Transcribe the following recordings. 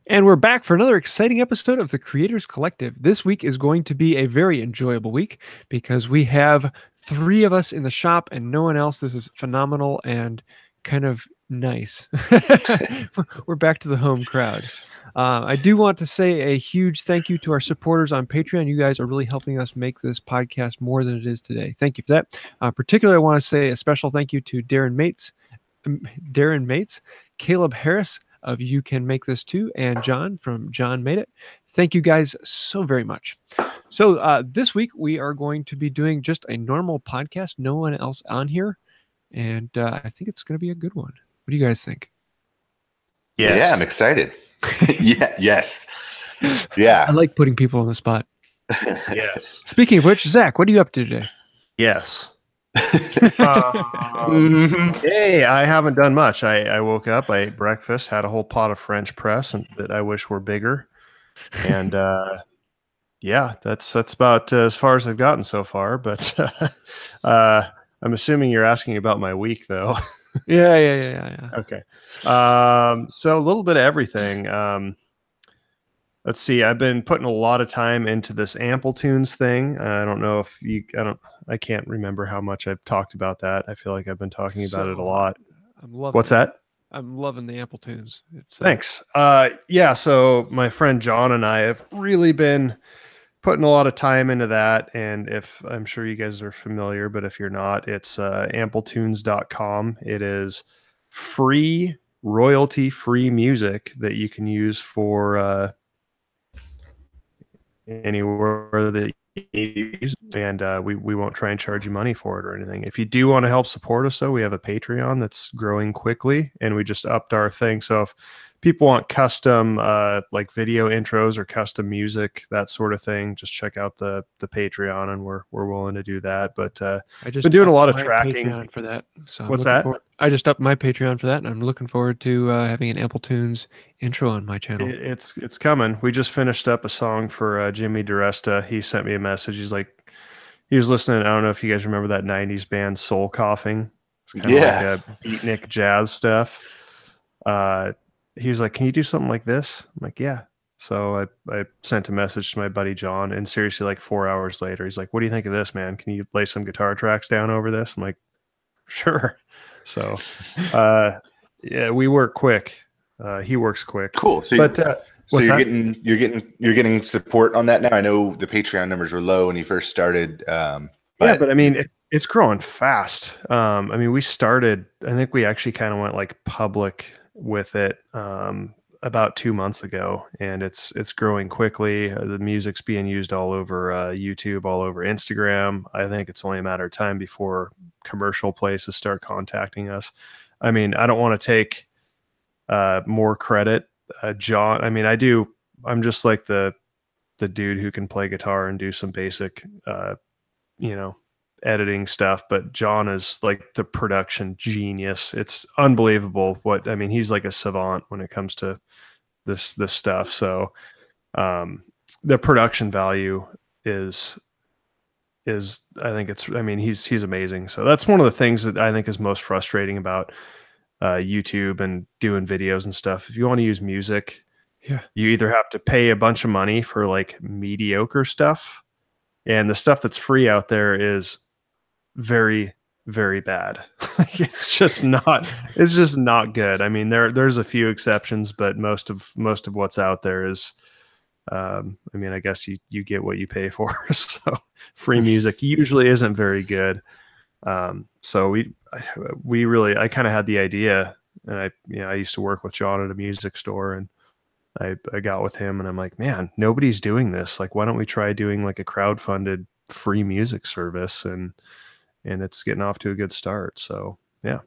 And we're back for another exciting episode of the Creators Collective. This week is going to be a very enjoyable week because we have three of us in the shop and no one else. This is phenomenal and kind of nice. We're back to the home crowd. I do want to say a huge thank you to our supporters on Patreon. You guys are really helping us make this podcast more than it is today. Thank you for that. Particularly, I want to say a special thank you to Darren Mates, Caleb Harris of You Can Make This Too, and John from John Made It. Thank you guys so very much. So this week we are going to be doing just a normal podcast, no one else on here, and I think it's going to be a good one. What do you guys think? Yes. Yeah, I'm excited. Yes. Yeah. I like putting people on the spot. Yes. Speaking of which, Zach, what are you up to today? Yes. Hey, I haven't done much. I woke up, I ate breakfast, had a whole pot of French press that I wish were bigger. And yeah, that's about as far as I've gotten so far. But I'm assuming you're asking about my week, though. Yeah. Okay. So a little bit of everything. Let's see. I've been putting a lot of time into this Ampletunes thing. I don't know if I can't remember how much I've talked about that. I feel like I've been talking about it a lot. I'm loving What's that? I'm loving the Ampletunes. Thanks. Yeah. So my friend John and I have really been putting a lot of time into that. And if I'm sure you guys are familiar, but if you're not, it's ampletunes.com. It is free, royalty-free music that you can use for anywhere that you use, and we won't try and charge you money for it or anything. If you do want to help support us, though, we have a Patreon that's growing quickly, and we just upped our thing. So if people want custom like video intros or custom music, that sort of thing, just check out the Patreon, and we're willing to do that. But I've been doing a lot of tracking Patreon for that. So what's that? I just upped my Patreon for that, and I'm looking forward to having an Ampletunes intro on my channel. It's coming. We just finished up a song for Jimmy DiResta. He sent me a message. He's like, he was listening. I don't know if you guys remember that 90s band Soul Coughing. It's kind of like a beatnik jazz stuff. He was like, can you do something like this? I'm like, yeah. So I sent a message to my buddy John, and seriously, like 4 hours later, he's like, what do you think of this, man? Can you lay some guitar tracks down over this? I'm like, sure. So yeah, we work quick. He works quick. Cool. So, you're getting support on that now. I know the Patreon numbers were low when you first started. But I mean, it's growing fast. I mean, we started, I think we actually kind of went like public with it about 2 months ago, and it's growing quickly. The music's being used all over YouTube, all over Instagram. I think it's only a matter of time before commercial places start contacting us. I mean, I don't want to take more credit. John, I mean, I'm just like the dude who can play guitar and do some basic, editing stuff, but John is like the production genius. It's unbelievable he's like a savant when it comes to this stuff. So the production value is he's amazing. So that's one of the things that I think is most frustrating about YouTube and doing videos and stuff. If you want to use music, you either have to pay a bunch of money for like mediocre stuff, and the stuff that's free out there is very, very bad. It's just not good. I mean, there's a few exceptions, but most of what's out there is, I guess you get what you pay for. So free music usually isn't very good. So I kind of had the idea, and I used to work with John at a music store, and I got with him, and I'm like, man, nobody's doing this. Like, why don't we try doing like a crowdfunded free music service? And it's getting off to a good start. So yeah.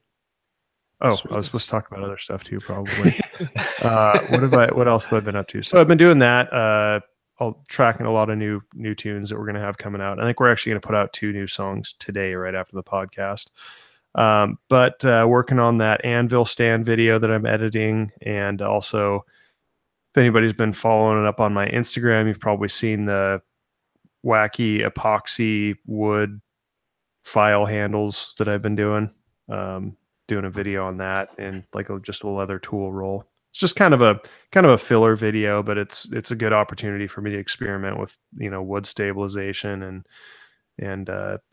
Oh, sweet. I was supposed to talk about other stuff too, probably. What else have I been up to? So I've been doing that. Tracking a lot of new tunes that we're going to have coming out. I think we're actually going to put out 2 new songs today, right after the podcast. But working on that Anvil stand video that I'm editing. And also, if anybody's been following it up on my Instagram, you've probably seen the wacky epoxy wood file handles that I've been doing a video on that, and like just a leather tool roll. it's just kind of a filler video, but it's a good opportunity for me to experiment with, wood stabilization and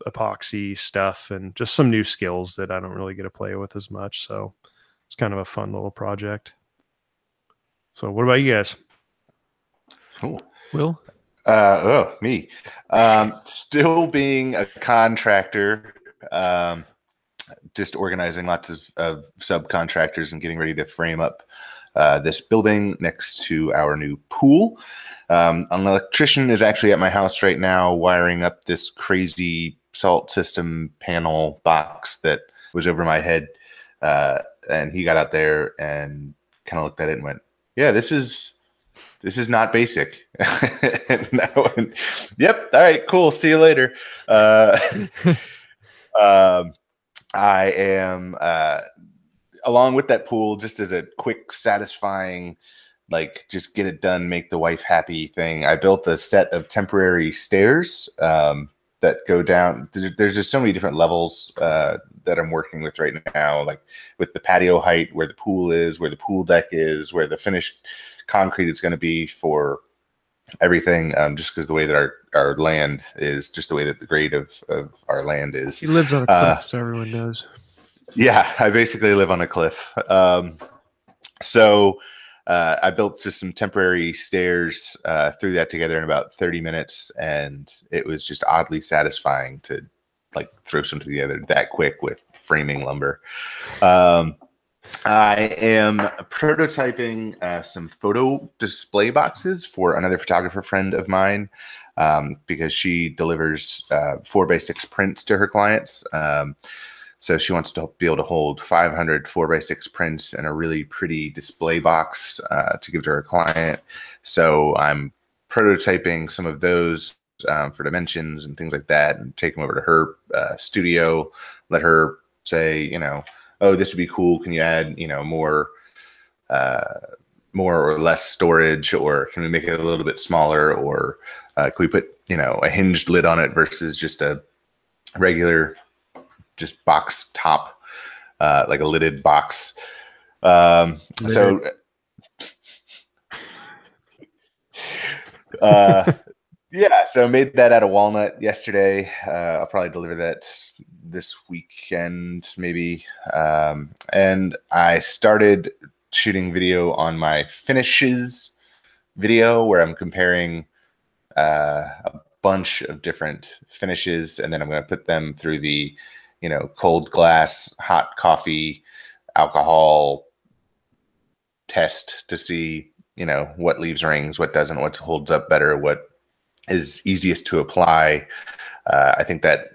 epoxy stuff and just some new skills that I don't really get to play with as much. So it's kind of a fun little project. So what about you guys? Cool. Will? Me. Still being a contractor, just organizing lots of subcontractors and getting ready to frame up this building next to our new pool. An electrician is actually at my house right now wiring up this crazy salt system panel box that was over my head. And he got out there and kind of looked at it and went, yeah, this is not basic. Yep. All right, cool. See you later. I am, along with that pool, just as a quick, satisfying, like, just get it done, make the wife happy thing. I built a set of temporary stairs that go down. There's just so many different levels that I'm working with right now, like with the patio height, where the pool is, where the pool deck is, where the finished concrete is going to be for everything, just because the way that our land is, just the way that the grade of our land is. He lives on a cliff, so everyone knows. Yeah, I basically live on a cliff. So I built just some temporary stairs, threw that together in about 30 minutes, and it was just oddly satisfying to like throw something together that quick with framing lumber. I am prototyping some photo display boxes for another photographer friend of mine, because she delivers 4x6 prints to her clients. So she wants to be able to hold 500 4x6 prints in a really pretty display box to give to her client. So I'm prototyping some of those for dimensions and things like that, and take them over to her studio, let her say, oh, this would be cool. Can you add, more or less storage, or can we make it a little bit smaller, or can we put, a hinged lid on it versus just a regular, just box top, like a lidded box. So I made that out of walnut yesterday. I'll probably deliver that this weekend, maybe. And I started shooting video on my finishes video, where I'm comparing a bunch of different finishes, and then I'm going to put them through the, cold glass, hot coffee, alcohol test to see, what leaves rings, what doesn't, what holds up better, what is easiest to apply. I think that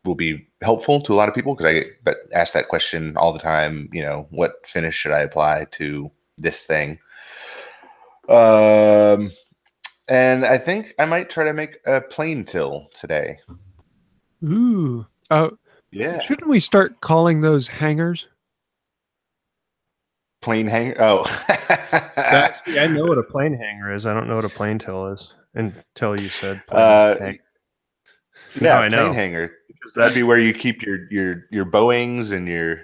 will be helpful to a lot of people, because I get asked that question all the time. What finish should I apply to this thing? And I think I might try to make a plane till today. Ooh. Yeah. Shouldn't we start calling those hangers? Plane hanger? Oh. I know what a plane hanger is. I don't know what a plane till is until you said plane hanger. Yeah, I plane hanger. Because that'd be where you keep your Boeings and your.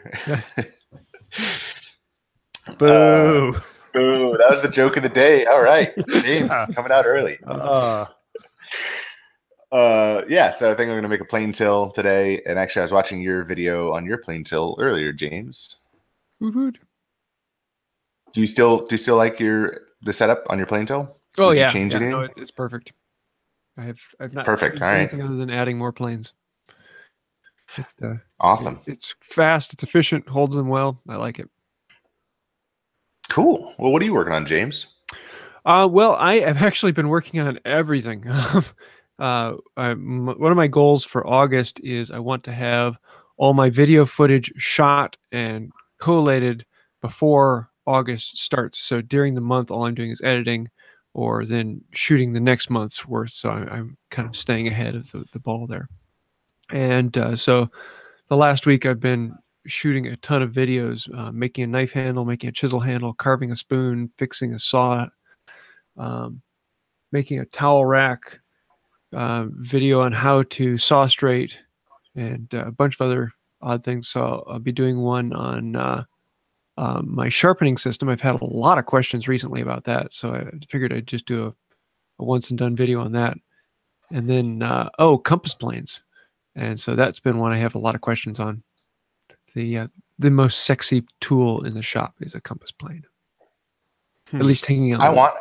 Boo! Boo! That was the joke of the day. All right, James coming out early. So I think I'm going to make a plane till today. And actually, I was watching your video on your plane till earlier, James. Mm-hmm. Do you still like the setup on your plane till? Oh, Did yeah. You change anything? No, it's perfect. I've not perfect. All right. Anything other than adding more planes. Awesome. It's fast. It's efficient. Holds them well. I like it. Cool. Well, what are you working on, James? Well, I have actually been working on everything. One of my goals for August is I want to have all my video footage shot and collated before August starts. So during the month, all I'm doing is editing, or then shooting the next month's worth. So I'm kind of staying ahead of the ball there. And so the last week I've been shooting a ton of videos, making a knife handle, making a chisel handle, carving a spoon, fixing a saw, making a towel rack, video on how to saw straight, and a bunch of other odd things. So I'll be doing one on My sharpening system, I've had a lot of questions recently about that, so I figured I'd just do a once and done video on that. And then, compass planes. And so that's been one I have a lot of questions on. The most sexy tool in the shop is a compass plane. At least hanging on the wall.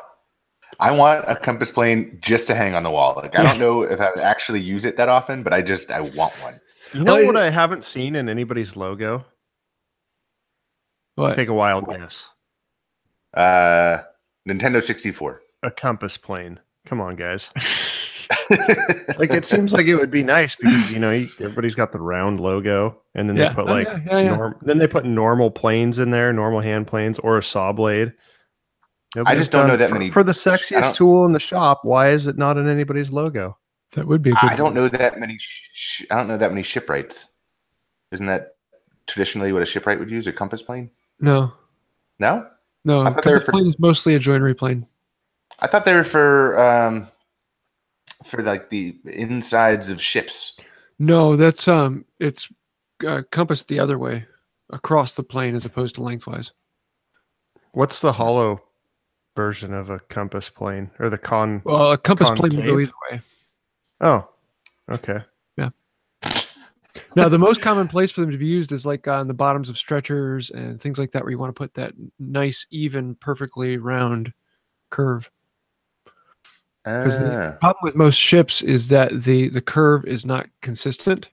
I want a compass plane just to hang on the wall. Like, I don't know if I would actually use it that often, but I want one. You know what I haven't seen in anybody's logo? What? Take a wild guess. Nintendo 64. A compass plane. Come on, guys. Like, it seems like it would be nice because, you know, everybody's got the round logo, and then they put then they put normal planes in there, normal hand planes, or a saw blade. I just don't know that many. For the sexiest tool in the shop, why is it not in anybody's logo? That would be a good I don't know that many. I don't know that many shipwrights. Isn't that traditionally what a shipwright would use? A compass plane? No. No? No. Compass plane is mostly a joinery plane. I thought they were for like the insides of ships. No, that's it's compassed the other way, across the plane as opposed to lengthwise. What's the hollow version of a compass plane, or the Well, a compass plane would go either way. Oh, okay. Yeah. Now, the most common place for them to be used is like on the bottoms of stretchers and things like that, where you want to put that nice, even, perfectly round curve. Because the problem with most ships is that the curve is not consistent.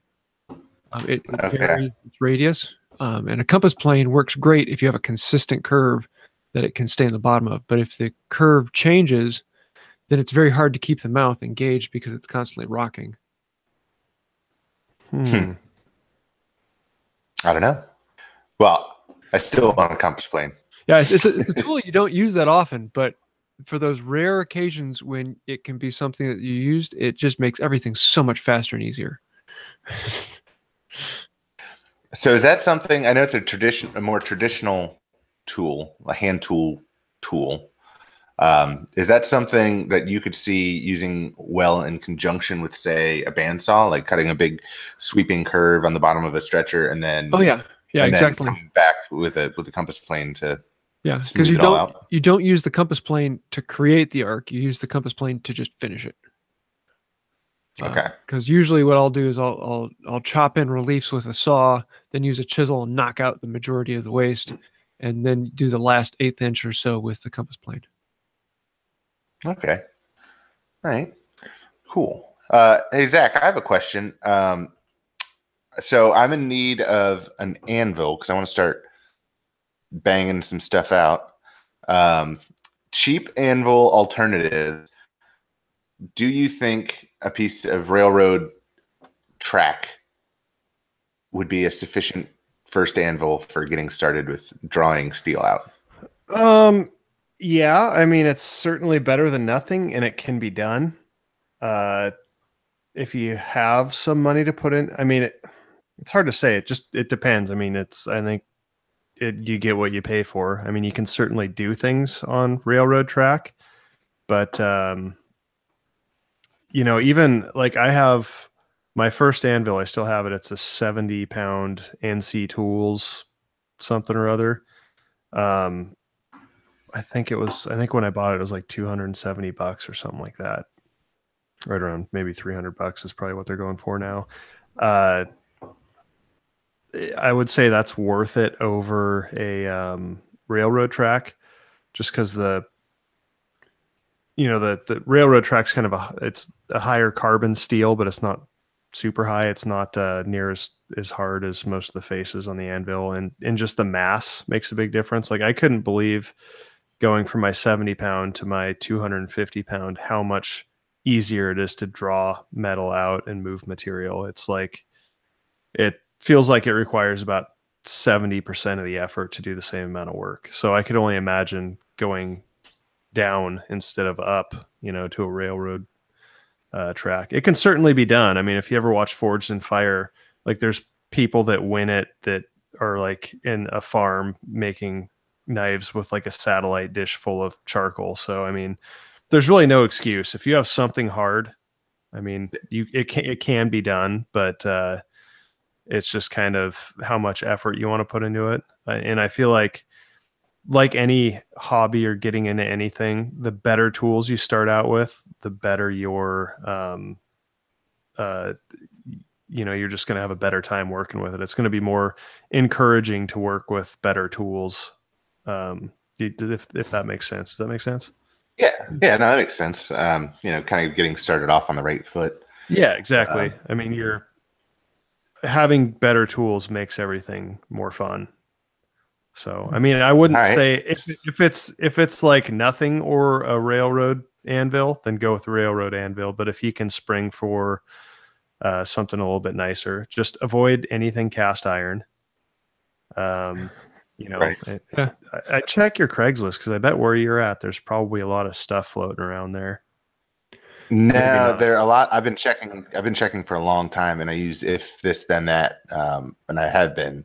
It varies its radius. And a compass plane works great if you have a consistent curve that it can stay in the bottom of. But if the curve changes, then it's very hard to keep the mouth engaged because it's constantly rocking. I don't know. Well, I still want a compass plane. Yeah, it's a tool you don't use that often, but for those rare occasions when it can be something that you used, it just makes everything so much faster and easier. So is that something? I know it's a more traditional tool, a hand tool. Is that something that you could see using well in conjunction with, say, a bandsaw, like cutting a big sweeping curve on the bottom of a stretcher, and then exactly, then come back with a compass plane to because you don't use the compass plane to create the arc, you use the compass plane to just finish it. Okay. Because usually what I'll do is I'll chop in reliefs with a saw, then use a chisel and knock out the majority of the waste, and then do the last 1/8 inch or so with the compass plane. Okay. All right. Cool. Hey, Zach, I have a question. So I'm in need of an anvil because I want to start banging some stuff out. Cheap anvil alternatives. Do you think a piece of railroad track would be a sufficient first anvil for getting started with drawing steel out? Yeah, I mean, it's certainly better than nothing, and it can be done. If you have some money to put in, I mean, it's hard to say. It depends. I mean, I think you get what you pay for. I mean, you can certainly do things on railroad track, but you know, even like I have my first anvil, I still have it. It's a 70-pound NC Tools something or other. I think when I bought it, it was like $270 or something like that. Right around maybe $300 is probably what they're going for now. I would say that's worth it over a railroad track, just because the railroad track's kind of it's a higher carbon steel, but it's not super high. It's not near as hard as most of the faces on the anvil, and just the mass makes a big difference. Like, I couldn't believe going from my 70-pound to my 250-pound how much easier it is to draw metal out and move material. It's like, it feels like it requires about 70% of the effort to do the same amount of work. So I could only imagine going down instead of up, to a railroad track. It can certainly be done. I mean, if you ever watch Forged in Fire, like, there's people that win it that are like in a farm making knives with like a satellite dish full of charcoal. So, I mean, there's really no excuse. If you have something hard, I mean, it can be done, but it's just kind of how much effort you want to put into it. And I feel like like any hobby or getting into anything, the better tools you start out with, the better your, you're just going to have a better time working with it. It's going to be more encouraging to work with better tools. If that makes sense. Does that make sense? Yeah. Yeah. No, that makes sense. Kind of getting started off on the right foot. Yeah, exactly. I mean, having better tools makes everything more fun. So, I mean, I wouldn't say if it's like nothing or a railroad anvil, then go with the railroad anvil. But if you can spring for something a little bit nicer, just avoid anything cast iron. Right. I check your Craigslist because I bet where you're at, there's probably a lot of stuff floating around there. No, there are a lot. I've been checking for a long time, and I use if this then that, and I have been.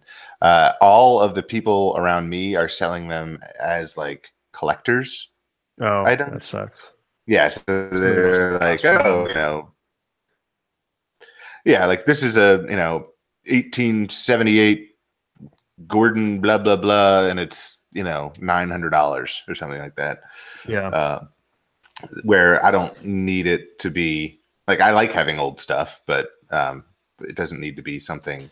All of the people around me are selling them as like collectors items. That sucks. Yeah, so they're like, yeah, like this is a 1878 Gordon blah blah blah, and it's $900 or something like that. Yeah. Where I don't need it to be like, I like having old stuff, but it doesn't need to be something.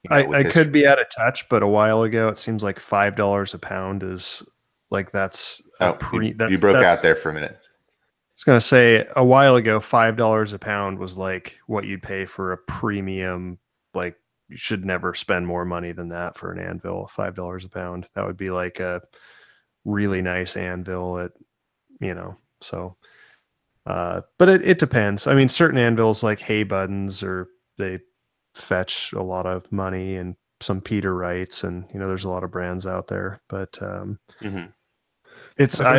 I could be out of touch, but a while ago it seems like $5 a pound is like that's you broke out there for a minute. I was gonna say a while ago $5 a pound was like what you'd pay for a premium. Like you should never spend more money than that for an anvil. $5 a pound. That would be like a really nice anvil at So, but it depends. I mean, certain anvils like hay buttons, or they fetch a lot of money, and some Peter Wrights, and there's a lot of brands out there. But I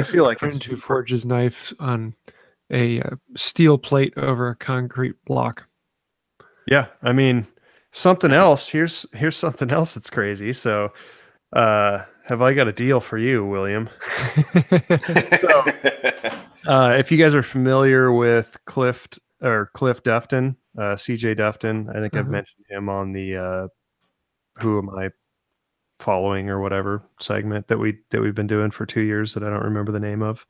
feel like it's to forge his knife on a steel plate over a concrete block. Yeah, I mean, something else. Here's something else that's crazy. So, have I got a deal for you, William? So, if you guys are familiar with Cliff Dufton, CJ Dufton, I think I've mentioned him on the Who Am I Following or whatever segment that we've been doing for 2 years that I don't remember the name of.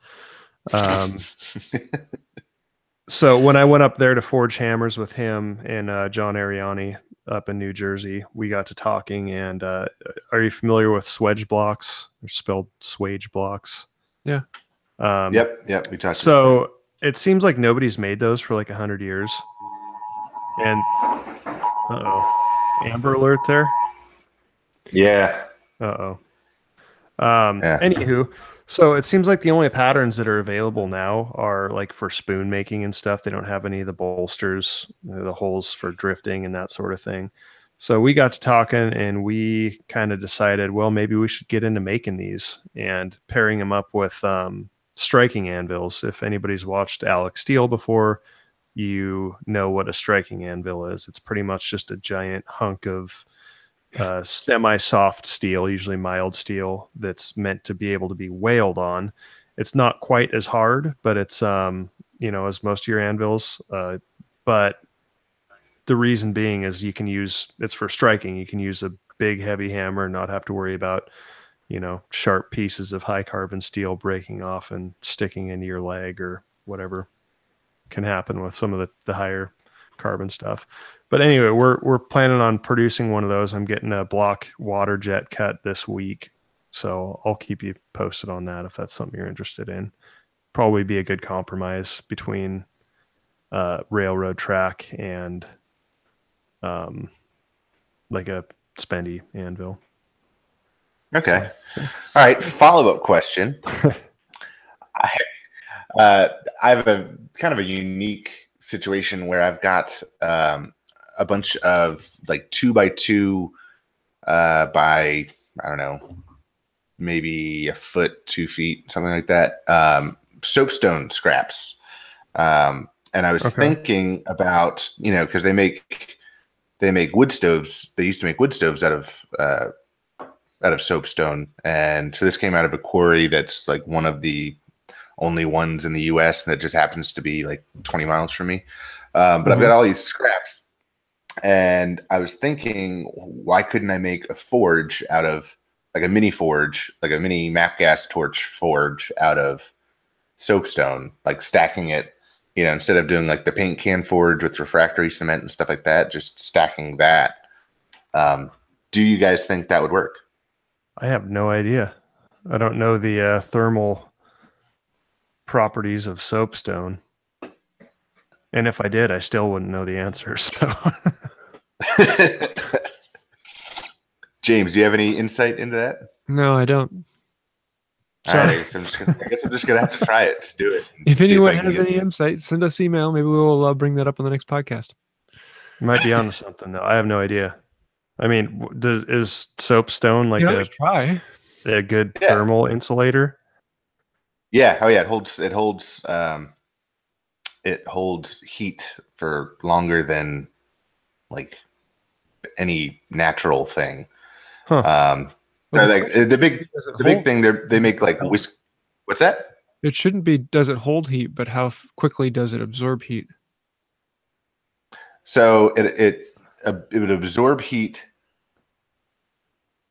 So when I went up there to forge hammers with him and John Ariani up in New Jersey, we got to talking. And are you familiar with swedge blocks? They're spelled swage blocks. Yeah. Yep. We talked. So it seems like nobody's made those for like 100 years. And Amber alert there. Yeah. Anywho, so it seems like the only patterns that are available now are like for spoon making and stuff. They don't have any of the bolsters, the holes for drifting and that sort of thing. So we got to talking, and we kind of decided, well, maybe we should get into making these and pairing them up with striking anvils. If anybody's watched Alex Steel before, you know what a striking anvil is. It's pretty much just a giant hunk of semi-soft steel, usually mild steel, that's meant to be able to be whaled on. It's not quite as hard, but it's as most of your anvils. But the reason being is it's for striking. You can use a big heavy hammer and not have to worry about sharp pieces of high carbon steel breaking off and sticking into your leg or whatever can happen with some of the higher carbon stuff. But anyway, we're planning on producing one of those. I'm getting a block water jet cut this week, so I'll keep you posted on that if that's something you're interested in. Probably be a good compromise between railroad track and like a spendy anvil. Okay. All right. Follow-up question. I have a kind of a unique situation where I've got a bunch of like 2x2 by, I don't know, maybe a foot, 2 feet, something like that. Soapstone scraps. And I was thinking about, because they make wood stoves. They used to make wood stoves out of soapstone. And so this came out of a quarry that's like one of the only ones in the US, and that just happens to be like 20 miles from me. But I've got all these scraps, and I was thinking, why couldn't I make a forge out of a mini forge, like a mini map gas torch forge out of soapstone, like stacking it, instead of doing like the paint can forge with refractory cement and stuff like that, just stacking that. Do you guys think that would work? I have no idea. I don't know the thermal properties of soapstone. And if I did, I still wouldn't know the answer. So, James, do you have any insight into that? No, I don't. All right, I guess I'm just gonna have to try it. Just do it. If anyone has any insight, send us email. Maybe we'll bring that up on the next podcast. You might be onto something though. I have no idea. I mean, is soapstone like a good thermal insulator? Yeah. Oh yeah. It holds heat for longer than like any natural thing. Huh. Like the big thing they make like whisk. What's that? It shouldn't be. Does it hold heat? But how quickly does it absorb heat? So it would absorb heat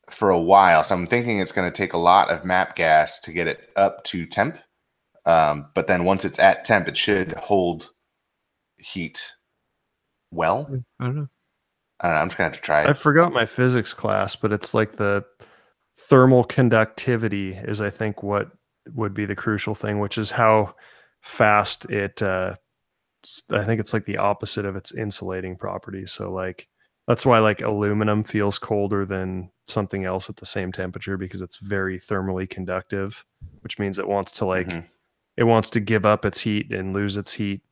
for a while. So I'm thinking it's going to take a lot of map gas to get it up to temp. But then once it's at temp, it should hold heat well. I don't know. I'm just going to have to try it. I forgot my physics class, but it's like the thermal conductivity is, I think, what would be the crucial thing, which is how fast it, I think it's like the opposite of its insulating properties. So like, that's why like aluminum feels colder than something else at the same temperature, because it's very thermally conductive, which means it wants to like, it wants to give up its heat and lose its heat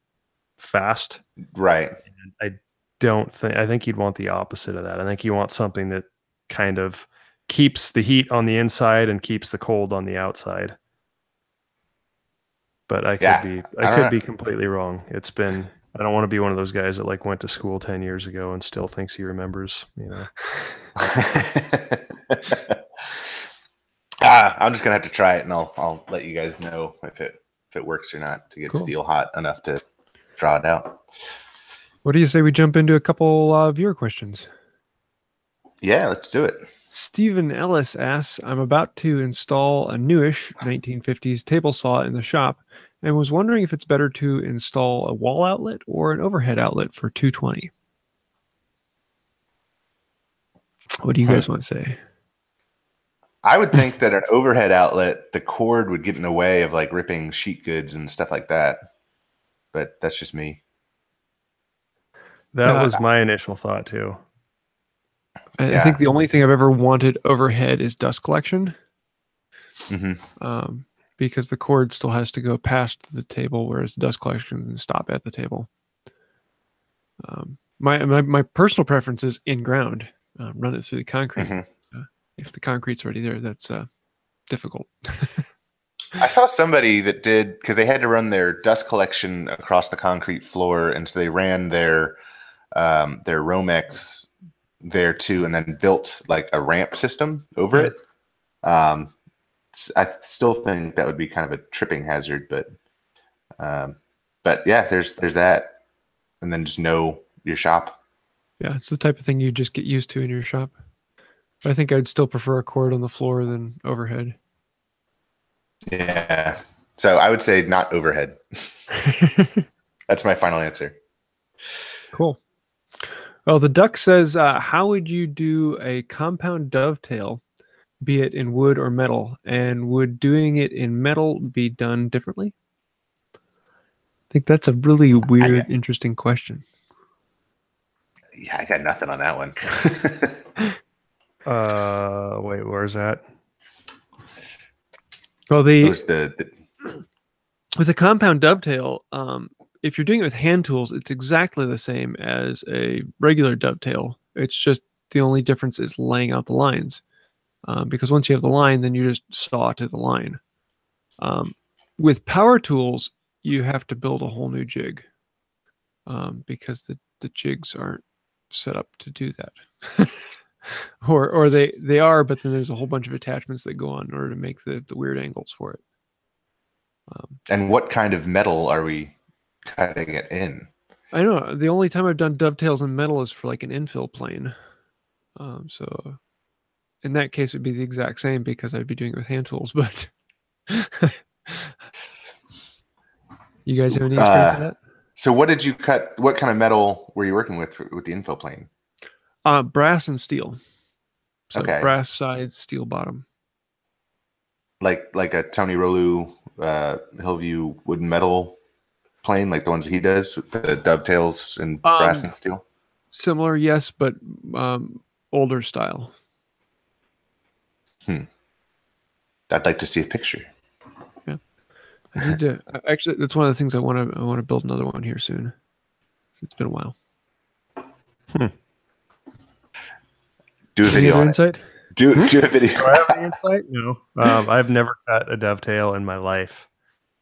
fast. Right. And I think you'd want the opposite of that. I think you want something that kind of keeps the heat on the inside and keeps the cold on the outside. But I could be completely wrong. I don't want to be one of those guys that like went to school 10 years ago and still thinks he remembers, I'm just gonna have to try it, and I'll let you guys know if it works or not, to get steel hot enough to draw it out. What do you say we jump into a couple viewer questions? Yeah, let's do it. Stephen Ellis asks, I'm about to install a newish 1950s table saw in the shop and was wondering if it's better to install a wall outlet or an overhead outlet for 220. What do you guys want to say? I would think that an overhead outlet, the cord would get in the way of like ripping sheet goods and stuff like that. But that's just me. That was my initial thought too. I think the only thing I've ever wanted overhead is dust collection. Because the cord still has to go past the table, whereas the dust collection can stop at the table. My personal preference is in ground. Run it through the concrete. If the concrete's already there, that's difficult. I saw somebody that did, because they had to run their dust collection across the concrete floor, and so they ran their Romex there too, and then built like a ramp system over it. I still think that would be kind of a tripping hazard, but yeah, there's that, and then just know your shop. Yeah, it's the type of thing you just get used to in your shop. But I think I'd still prefer a cord on the floor than overhead. Yeah, so I would say not overhead. That's my final answer. Cool. Well, the duck says, how would you do a compound dovetail, be it in wood or metal? And would doing it in metal be done differently? I think that's a really weird, interesting question. Yeah, I got nothing on that one. Wait, where's that? Well, with the compound dovetail, if you're doing it with hand tools, it's exactly the same as a regular dovetail. It's just the only difference is laying out the lines. Because once you have the line, then you just saw to the line. With power tools, you have to build a whole new jig because the jigs aren't set up to do that. or they are, but then there's a whole bunch of attachments that go on in order to make the weird angles for it. And what kind of metal are we cutting it in? I know the only time I've done dovetails in metal is for like an infill plane. So in that case, it'd be the exact same because I'd be doing it with hand tools. But you guys have any experience in that? So what did you cut? What kind of metal were you working with the infill plane? Brass and steel. So Okay. brass sides, steel bottom. Like a Tony Rolu Hillview wooden metal plane, like the ones he does with the dovetails and brass and steel. Similar, yes, but older style. I'd like to see a picture. Yeah, I need to. Actually, that's one of the things I want to build another one here soon. It's been a while. Do a video on insight? It. Do a video. Do I have any insight? No. I've never cut a dovetail in my life.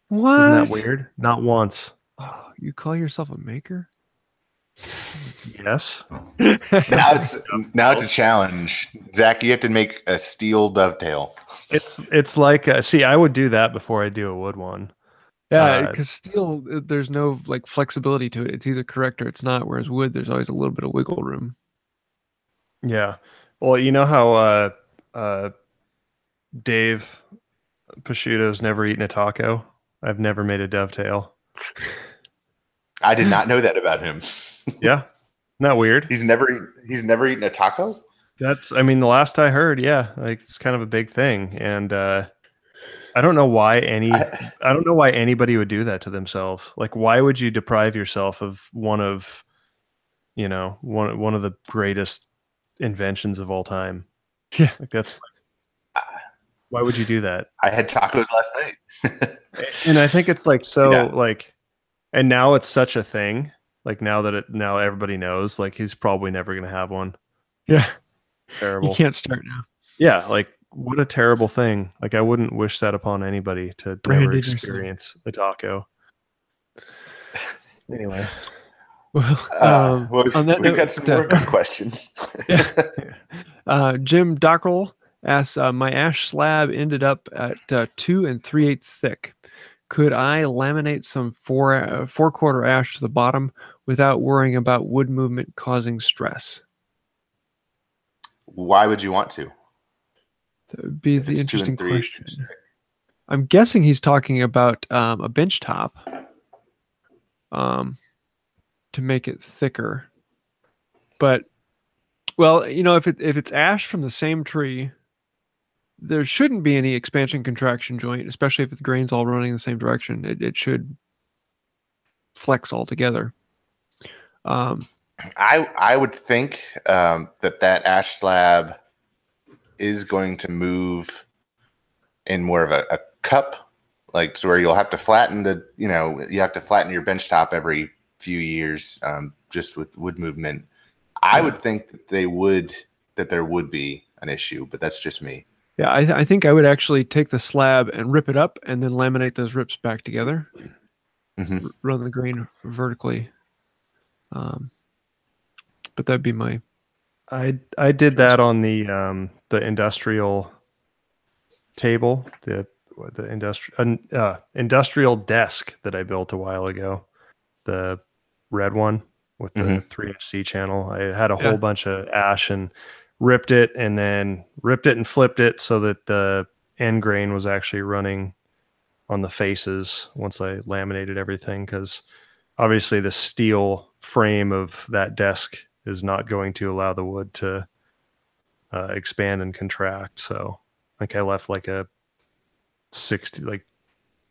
What? Isn't that weird? Not once. Oh, you call yourself a maker? Yes. Now it's a challenge. Zach, you have to make a steel dovetail. It's like see, I would do that before I do a wood one. Yeah, because steel, there's no like flexibility to it. It's either correct or it's not. Whereas wood, there's always a little bit of wiggle room. Yeah. Well, you know how Dave Prosciutto's never eaten a taco? I've never made a dovetail. I did not know that about him. Yeah. Not weird. He's never eaten a taco? I mean, the last I heard, yeah, like it's kind of a big thing. And I don't know why I don't know why anybody would do that to themselves. Like, why would you deprive yourself of one of the greatest inventions of all time? Yeah. Like why would you do that? I had tacos last night. And I think it's like, and now it's such a thing. Like now everybody knows, like he's probably never going to have one. Yeah. Terrible. You can't start now. Yeah. Like what a terrible thing. Like I wouldn't wish that upon anybody to never experience a taco. Anyway. Well, we've got some more good questions. Yeah. Jim Dockrell asks, my ash slab ended up at 2 3/8 thick. Could I laminate some 4/4 ash to the bottom without worrying about wood movement causing stress? Why would you want to? That would be the interesting question. I'm guessing he's talking about a bench top to make it thicker. But, well, if it's ash from the same tree, there shouldn't be any expansion contraction joint, especially if the grain's all running in the same direction. It should flex all together. I would think that ash slab is going to move in more of a cup, like so where you'll have to flatten you have to flatten your bench top every few years, just with wood movement. I would think that there would be an issue, but that's just me. Yeah, I think I would actually take the slab and rip it up and then laminate those rips back together. Mm-hmm. Run the grain vertically. But that'd be my... I did that on the industrial table, the industrial desk that I built a while ago, the red one with the 3-inch C channel. I had a whole bunch of ash and ripped it and flipped it so that the end grain was actually running on the faces once I laminated everything, because obviously the steel frame of that desk is not going to allow the wood to expand and contract. So like I left like a 60, like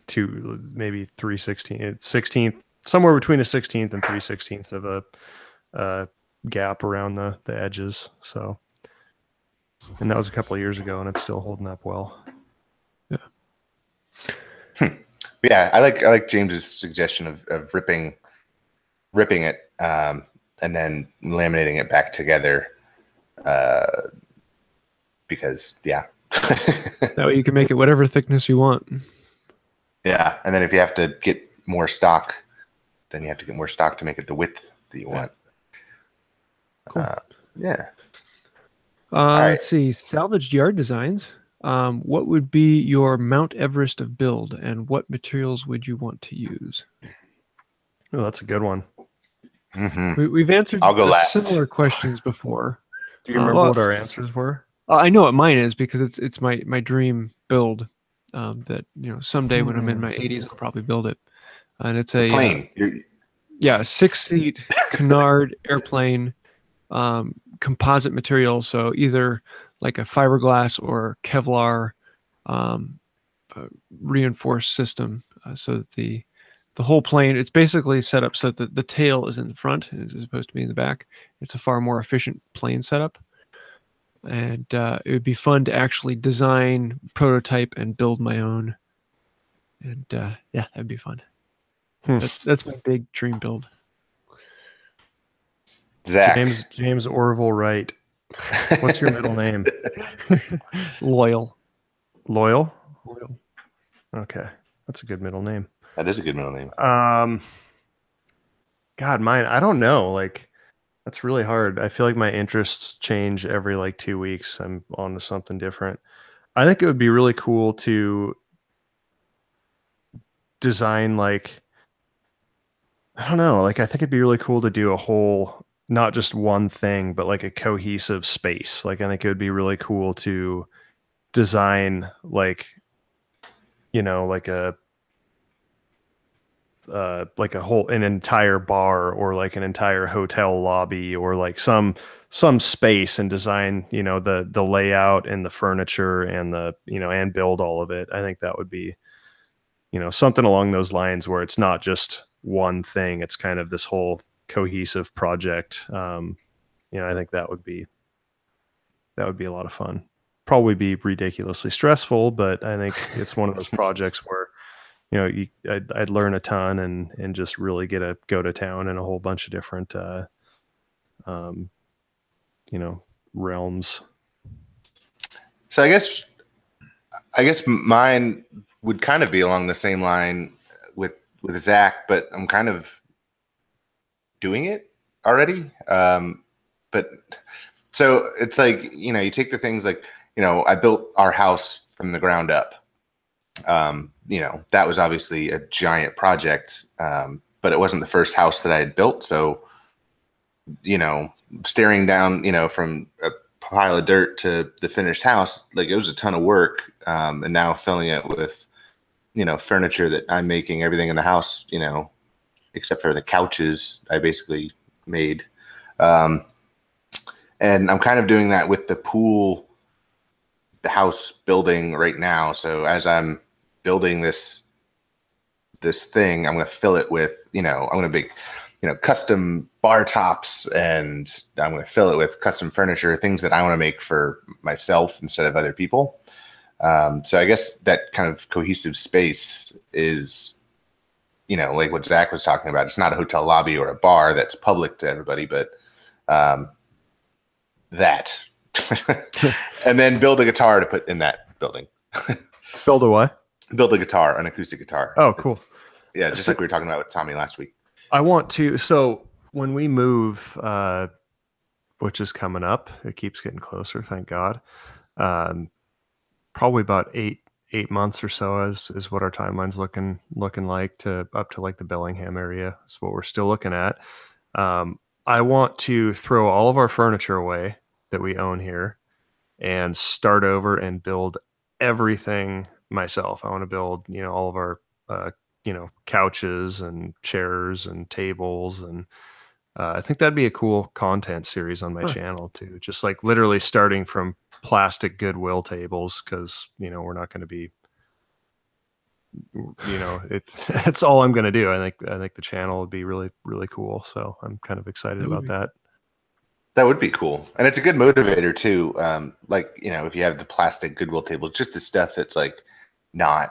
2, maybe 16th, somewhere between a 16th and 3/16 of a gap around the edges. So, and that was a couple of years ago and it's still holding up well. Yeah. Yeah. I like James's suggestion of ripping it, and then laminating it back together, because that way you can make it whatever thickness you want. Yeah, and then if you have to get more stock, then you have to get more stock to make it the width that you want. Cool. Yeah. Let's see. Salvaged yard designs. What would be your Mount Everest of build, and what materials would you want to use? Oh, that's a good one. We've answered similar questions before. Do you remember what our answers were? I know what mine is because it's my dream build. That someday when I'm in my 80s, I'll probably build it. And it's The a plane. 6-seat canard airplane, composite material. So either like a fiberglass or Kevlar reinforced system, so that the whole plane, it's basically set up so that the tail is in the front as opposed to be in the back. It's a far more efficient plane setup. And it would be fun to actually design, prototype, and build my own. And yeah, that'd be fun. That's my big dream build. Zack. James Orville Wright. What's your middle name? Loyal. Loyal? Loyal. Okay. That's a good middle name. That is a good middle name. God, mine, I don't know. Like, that's really hard. I feel like my interests change every like 2 weeks. I'm on to something different. I think it would be really cool to design, like, I don't know, like I think it'd be really cool to do a whole, not just one thing, but like a cohesive space. Like I think it would be really cool to design like, like an entire bar or like an entire hotel lobby or like some space, and design, the layout and the furniture and and build all of it. I think that would be, something along those lines where it's not just one thing. It's kind of this whole cohesive project. I think that would be a lot of fun. Probably be ridiculously stressful, but I think it's one of those projects where, I'd learn a ton and just really get to go to town in a whole bunch of different, realms. So I guess mine would kind of be along the same line with Zack, but I'm kind of doing it already. But so it's like, you take the things like, I built our house from the ground up. That was obviously a giant project, but it wasn't the first house that I had built. So, staring down, from a pile of dirt to the finished house, like it was a ton of work. And now filling it with, furniture that I'm making, everything in the house, except for the couches I basically made. And I'm kind of doing that with the house building right now. So as I'm building this thing, I'm going to fill it with, I'm going to make, custom bar tops, and I'm going to fill it with custom furniture, things that I want to make for myself instead of other people. So I guess that kind of cohesive space is, like what Zack was talking about. It's not a hotel lobby or a bar that's public to everybody, but that. And then build a guitar to put in that building. Build a what? Build a guitar, an acoustic guitar. Oh, cool. Yeah, just like we were talking about with Tommy last week. I want to. So when we move, which is coming up, it keeps getting closer, thank God. Probably about eight months or so is what our timeline's looking like, to up to like the Bellingham area. That's what we're still looking at. I want to throw all of our furniture away that we own here and start over and build everything myself. I want to build, all of our, couches and chairs and tables. And I think that'd be a cool content series on my channel too. Just like literally starting from plastic Goodwill tables, because, we're not going to be, that's all I'm going to do. I think the channel would be really, really cool. So I'm kind of excited about that. That would be cool. And it's a good motivator too. Like, if you have the plastic Goodwill tables, just the stuff that's like not,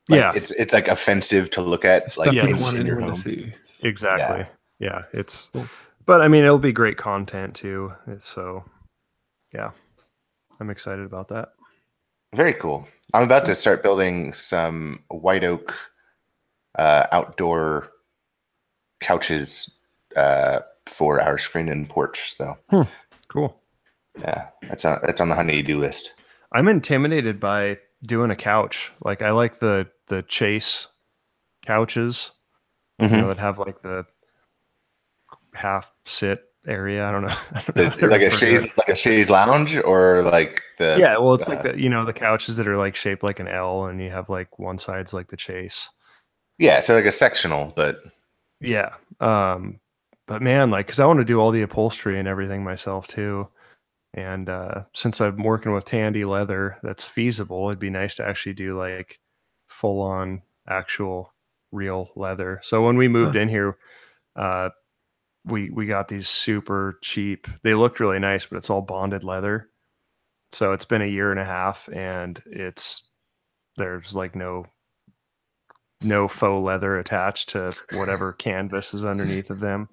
like, it's like offensive to look at. Stuff like you don't want anyone to see. Exactly. Yeah. It's cool. But I mean, it'll be great content too. So yeah, I'm excited about that. Very cool. I'm about to start building some white oak outdoor couches for our screen and porch. So cool. Yeah, that's on the honey-do list. I'm intimidated by doing a couch. Like I like the chase couches, that have like the half sit area. I don't know. I don't know how to Like a refer to chaise, it. like a chaise lounge, or like the Yeah, well, it's like the the couches that are like shaped like an L, and you have like one side's like the chase. yeah, so like a sectional, but Yeah. But man, like, because I want to do all the upholstery and everything myself too. And since I'm working with Tandy leather, that's feasible. It'd be nice to actually do like full on actual real leather. So when we moved in here, uh, we got these super cheap. They looked really nice, but it's all bonded leather. So it's been a year and a half, and there's like no faux leather attached to whatever canvas is underneath of them.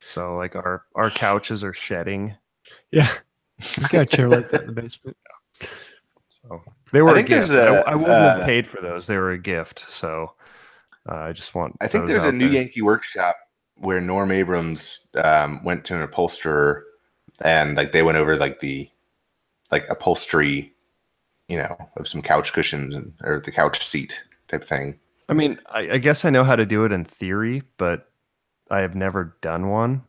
So like our couches are shedding. Yeah, we got a chair like that in the basement. So they were I a think there's gift. I wouldn't have a paid for those. They were a gift. So I just want I think those there's a out new there. Yankee workshop where Norm Abrams went to an upholsterer, and like they went over like the upholstery, of some couch cushions or the couch seat type thing. I mean, I guess I know how to do it in theory, but I have never done one.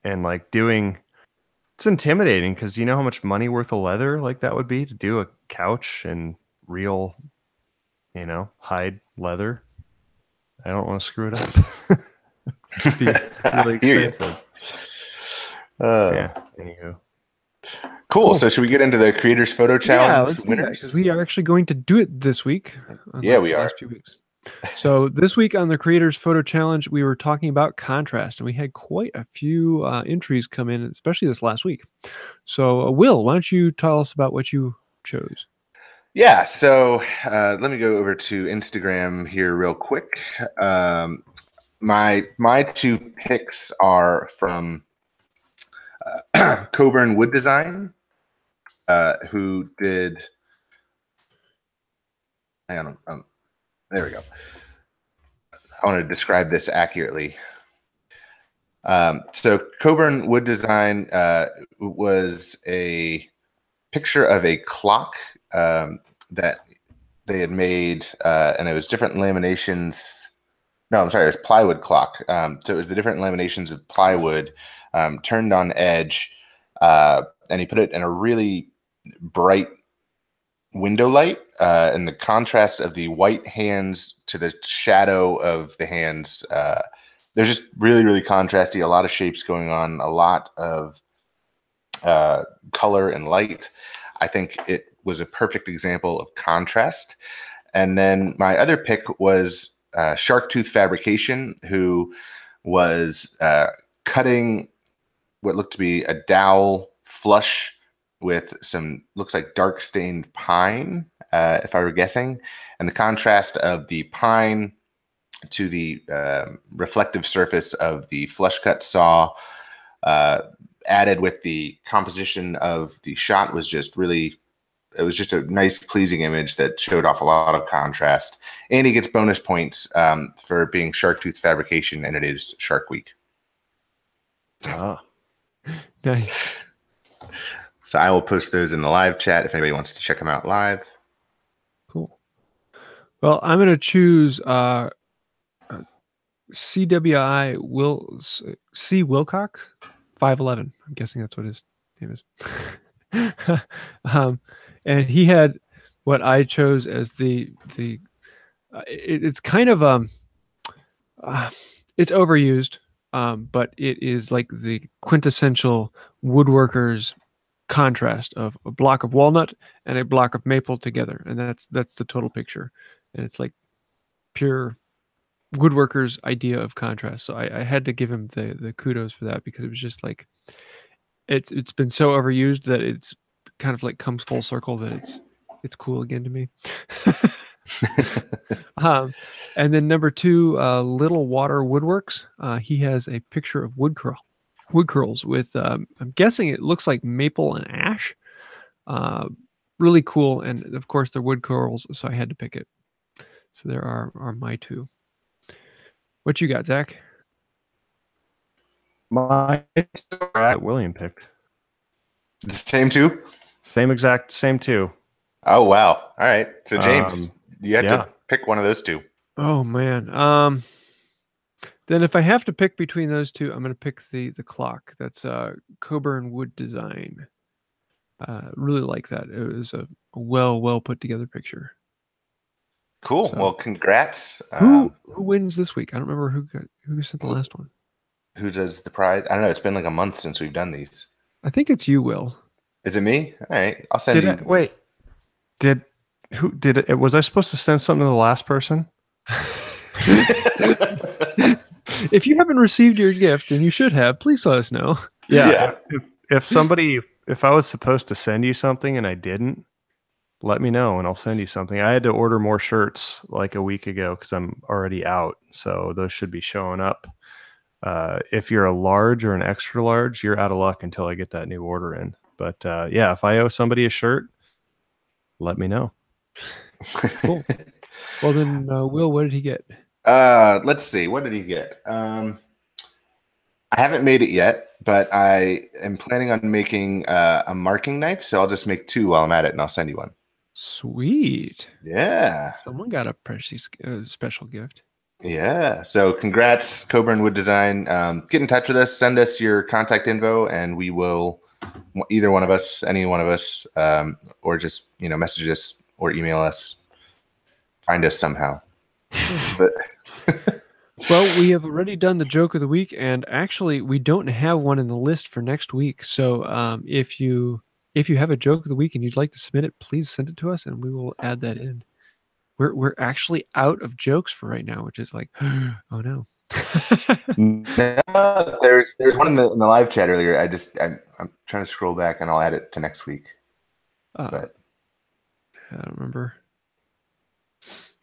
And like it's intimidating because you know how much money worth of leather like that would be to do a couch and real, hide leather. I don't want to screw it up. It'd be really expensive. Yeah. Anywho. Cool. So should we get into the Creators Photo Challenge? Yeah, let's do that because we are actually going to do it this week. Yeah, we the are. last few weeks. So this week on the Creators Photo Challenge, we were talking about contrast, and we had quite a few entries come in, especially this last week. So Will, why don't you tell us about what you chose? Yeah, so let me go over to Instagram here real quick. My two picks are from Coburn Wood Design, who did. Hang on, there we go. I want to describe this accurately. So Coburn Wood Design was a picture of a clock that they had made, and it was different laminations. No, I'm sorry, it was plywood clock. So it was the different laminations of plywood turned on edge, and he put it in a really bright window light, and the contrast of the white hands to the shadow of the hands. They're just really, really contrasty. A lot of shapes going on, a lot of color and light. I think it was a perfect example of contrast. And then my other pick was Shark Tooth Fabrication, who was cutting what looked to be a dowel flush with some, looks like dark stained pine, if I were guessing. And the contrast of the pine to the reflective surface of the flush cut saw, added with the composition of the shot, was just really, it was just a nice, pleasing image that showed off a lot of contrast. And he gets bonus points for being Shark Tooth Fabrication, and it is Shark Week. Ah, Nice. So I will post those in the live chat if anybody wants to check them out live. Cool. Well, I'm going to choose CWI C. Wilcock 511. I'm guessing that's what his name is. And he had what I chose as it's kind of it's overused, but it is like the quintessential woodworker's contrast of a block of walnut and a block of maple together, and that's the total picture. And it's like pure woodworker's idea of contrast. So I had to give him the kudos for that, because it was just like it's been so overused that it's kind of like comes full circle that it's cool again to me. And then number 2, Little Water Woodworks. He has a picture of wood curls with I'm guessing it looks like maple and ash. Really cool, and of course they're wood curls, so I had to pick it. So there are my 2. What you got, Zach? my William picked. The same two? Same two. Oh, wow. All right. So James, you had yeah. to pick one of those two. Oh man. Then if I have to pick between those two, I'm going to pick the clock. That's Coburn Wood Design. Really like that. It was a well put together picture. Cool. So, Well, congrats. Who wins this week? I don't remember who sent the last one. Who does the prize? I don't know. It's been like a month since we've done these. I think it's you, Will. Is it me? All right. I'll send you. Wait. Who did it? Was I supposed to send something to the last person? If you haven't received your gift, and you should have, please let us know. Yeah. If I was supposed to send you something and I didn't, let me know and I'll send you something. I had to order more shirts like a week ago because I'm already out. So those should be showing up. If you're a large or an extra large, you're out of luck until I get that new order in. But yeah, if I owe somebody a shirt, let me know. Cool. Well then, Will, what did he get? Let's see. What did he get? I haven't made it yet, but I am planning on making a marking knife. So I'll just make 2 while I'm at it, and I'll send you one. Sweet. Yeah. Someone got a precious special gift. Yeah. So congrats, Coburn Wood Design. Get in touch with us. Send us your contact info, and we will, either one of us, any one of us, or just message us or email us. Find us somehow. But well, we have already done the joke of the week, and actually, we don't have one in the list for next week. So, if you have a joke of the week and you'd like to submit it, please send it to us, and we will add that in. We're actually out of jokes for right now, which is like, oh no. No, there's one in the live chat earlier. I'm trying to scroll back, and I'll add it to next week. But I don't remember.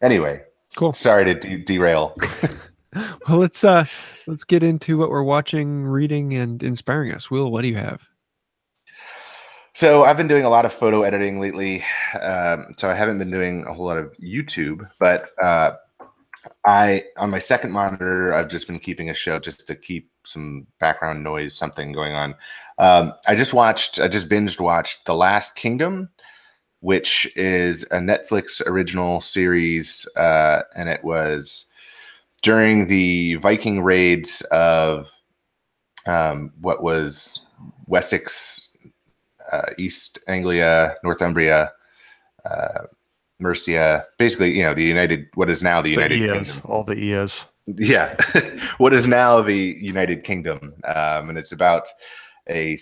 Anyway, cool. Sorry to derail. Well, let's get into what we're watching, reading, and inspiring us. Will, what do you have? So I've been doing a lot of photo editing lately. So I haven't been doing a whole lot of YouTube, but on my second monitor, I've just been keeping a show just to keep some background noise, something going on. I just binge watched The Last Kingdom, which is a Netflix original series, and it was during the Viking raids of what was Wessex, East Anglia, Northumbria, Mercia, basically, what is now the United Kingdom. All the EAs. Yeah. What is now the United Kingdom. And it's about a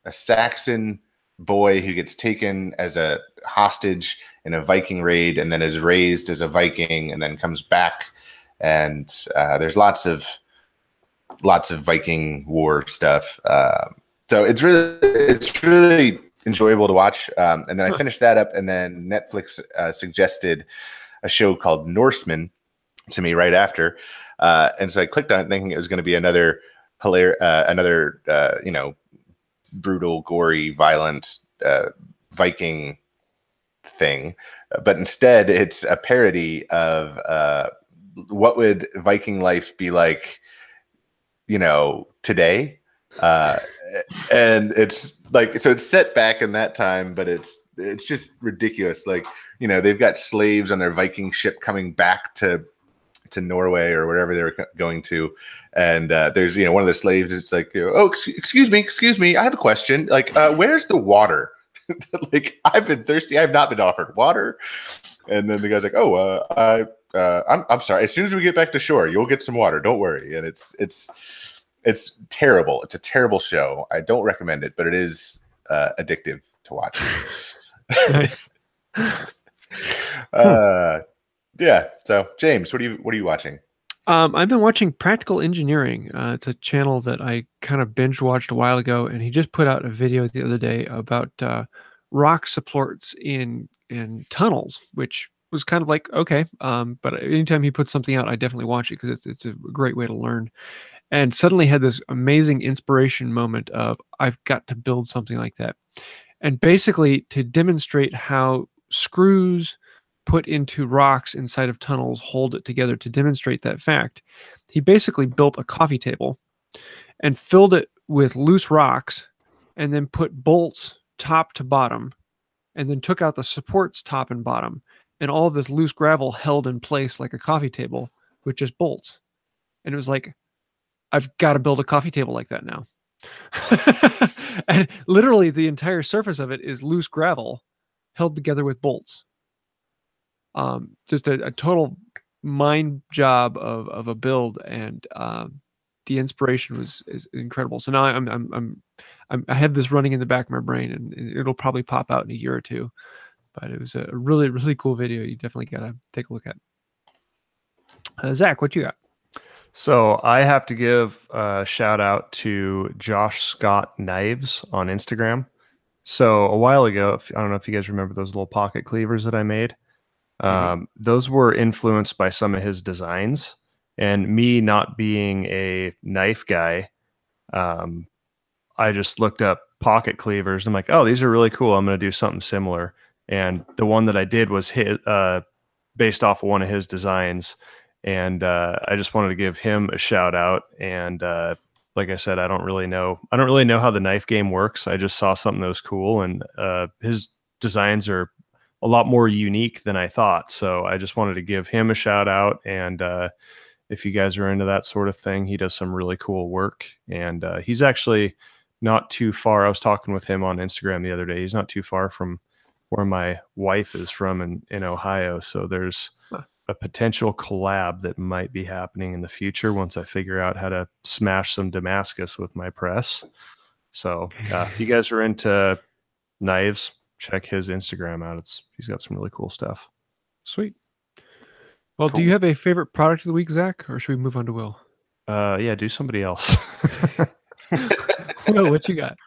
Saxon boy who gets taken as a hostage in a Viking raid and then is raised as a Viking and then comes back. And there's lots of Viking war stuff. So it's really enjoyable to watch. And then I finished that up, and then Netflix suggested a show called Norseman to me right after. And so I clicked on it thinking it was going to be another brutal, gory, violent Viking thing. But instead it's a parody of what would Viking life be like, today. And it's like, so it's set back in that time, but it's just ridiculous. Like, they've got slaves on their Viking ship coming back to Norway or wherever they were going to. And there's, one of the slaves, it's like, oh, excuse me. I have a question. Like, where's the water? Like, I've been thirsty. I have not been offered water. And then the guy's like, oh, I'm sorry. As soon as we get back to shore, you'll get some water. Don't worry. And it's terrible. It's a terrible show. I don't recommend it, but it is addictive to watch. Yeah. So, James, what are you watching? I've been watching Practical Engineering. It's a channel that I kind of binge watched a while ago, and he just put out a video the other day about rock supports in tunnels, which was kind of like, okay. But anytime he puts something out, I definitely watch it because it's a great way to learn. And suddenly had this amazing inspiration moment of, I've got to build something like that. And basically to demonstrate how screws put into rocks inside of tunnels hold it together, to demonstrate that fact, he basically built a coffee table and filled it with loose rocks and then put bolts top to bottom and then took out the supports top and bottom. And all of this loose gravel held in place like a coffee table with just bolts. and it was like, I've got to build a coffee table like that now. And literally the entire surface of it is loose gravel held together with bolts. Just a total mind job of a build, and the inspiration is incredible. So now I have this running in the back of my brain, and it'll probably pop out in a year or two. But it was a really, really cool video. You definitely gotta take a look at. Zach, what you got? So I have to give a shout out to Josh Scott Knives on Instagram. So a while ago, I don't know if you guys remember those little pocket cleavers that I made. Those were influenced by some of his designs, and me not being a knife guy, I just looked up pocket cleavers. And I'm like, oh, these are really cool. I'm going to do something similar. And the one that I did was based off of one of his designs. And I just wanted to give him a shout out. And like I said, I don't really know how the knife game works. I just saw something that was cool, and his designs are a lot more unique than I thought. So I just wanted to give him a shout out. And if you guys are into that sort of thing, he does some really cool work. And he's actually not too far. I was talking with him on Instagram the other day. He's not too far from where my wife is from in Ohio. So there's a potential collab that might be happening in the future once I figure out how to smash some Damascus with my press. So if you guys are into knives, check his Instagram out. He's got some really cool stuff. Sweet. Well, Cool. Do you have a favorite product of the week, Zach, or should we move on to Will? Yeah, do somebody else. Will, what you got?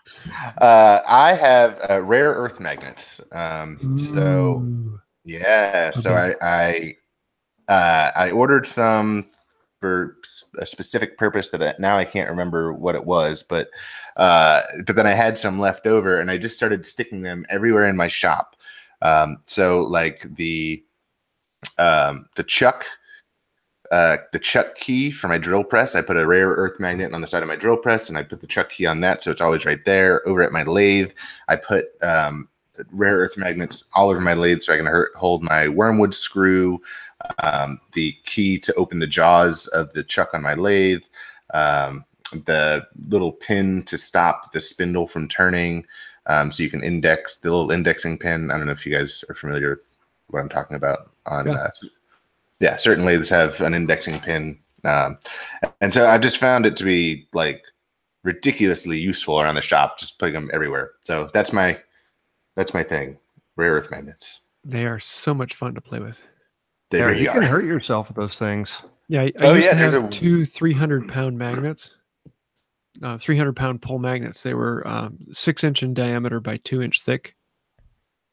I have rare earth magnets. So Ooh. yeah, so Okay. I ordered some for a specific purpose that now I can't remember what it was, but then I had some left over, and I just started sticking them everywhere in my shop. So like the chuck key for my drill press, I put a rare earth magnet on the side of my drill press, and I put the chuck key on that, so it's always right there. Over at my lathe, I put rare earth magnets all over my lathe so I can hold my wormwood screw, the key to open the jaws of the chuck on my lathe, the little pin to stop the spindle from turning, so you can index the little indexing pin. I don't know if you guys are familiar with what I'm talking about. Yeah, certain lathes have an indexing pin, and so I just found it to be like ridiculously useful around the shop, just putting them everywhere. So that's my thing. Rare earth magnets. They are so much fun to play with. They really you are. can hurt yourself with those things. Yeah, I used to have two 300-pound magnets, 300-pound pole magnets. They were 6-inch in diameter by 2-inch thick,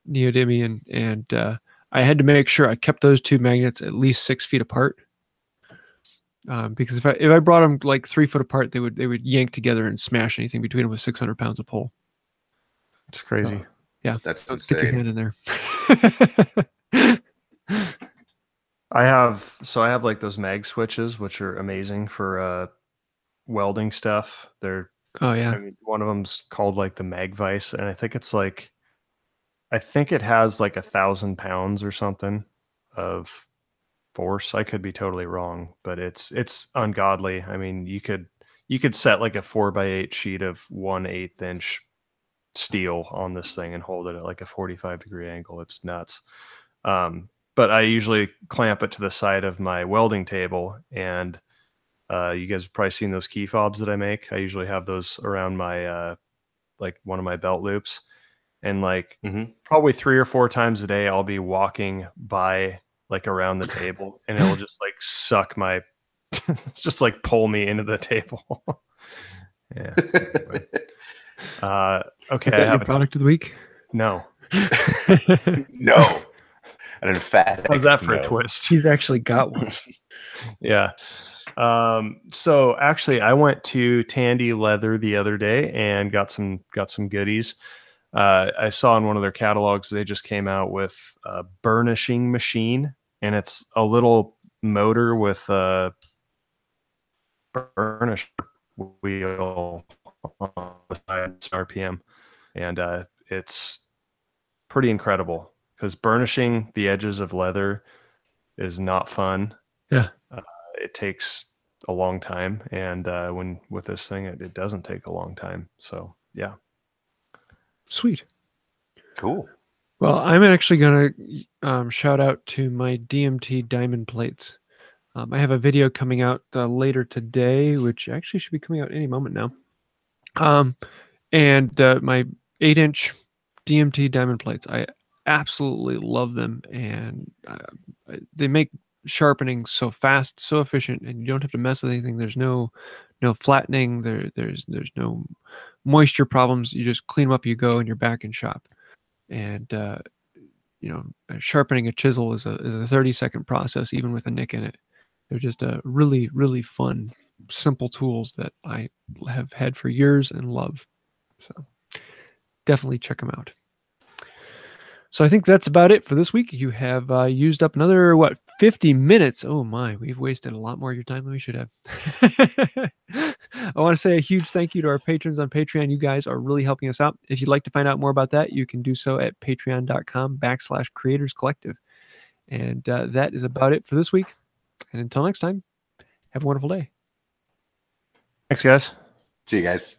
neodymium, and I had to make sure I kept those two magnets at least 6 feet apart, because if I brought them like 3 foot apart, they would yank together and smash anything between them with 600 pounds of pole. It's crazy. Yeah, That's get your hand in there. I have like those mag switches, which are amazing for welding stuff. They're I mean, one of them's called like the mag vice, and I think it has like 1,000 pounds or something of force. I could be totally wrong, but it's ungodly. I mean, you could set like a 4x8 sheet of 1/8 inch steel on this thing and hold it at like a 45-degree angle. It's nuts. But I usually clamp it to the side of my welding table, and you guys have probably seen those key fobs that I make. I usually have those around my like one of my belt loops, and like probably 3 or 4 times a day I'll be walking by like around the table, and it'll just like suck my just like pull me into the table. Yeah. Anyway. Okay. Is that your product of the week? No. No. And in fact, how's that for a twist? He's actually got one. Yeah. So actually I went to Tandy Leather the other day and got some goodies. I saw in one of their catalogs, they just came out with a burnishing machine, and it's a little motor with a burnish wheel on the side, RPM. And it's pretty incredible because burnishing the edges of leather is not fun. Yeah. It takes a long time. And when with this thing, it doesn't take a long time. So yeah. Sweet. Cool. Well, I'm actually going to shout out to my DMT diamond plates. I have a video coming out later today, which actually should be coming out any moment now. And my 8-inch DMT diamond plates, I absolutely love them, and they make sharpening so fast, so efficient, and you don't have to mess with anything. There's no flattening. There's no moisture problems. You just clean them up, you go, and you're back in shop. And sharpening a chisel is a 30-second process, even with a nick in it. They're just really, really fun, simple tools that I have had for years and love. So definitely check them out. So I think that's about it for this week. You have used up another, 50 minutes. Oh my, we've wasted a lot more of your time than we should have. I want to say a huge thank you to our patrons on Patreon. You guys are really helping us out. If you'd like to find out more about that, you can do so at patreon.com/Creators Collective. And that is about it for this week. And until next time, have a wonderful day. Thanks, guys. See you guys.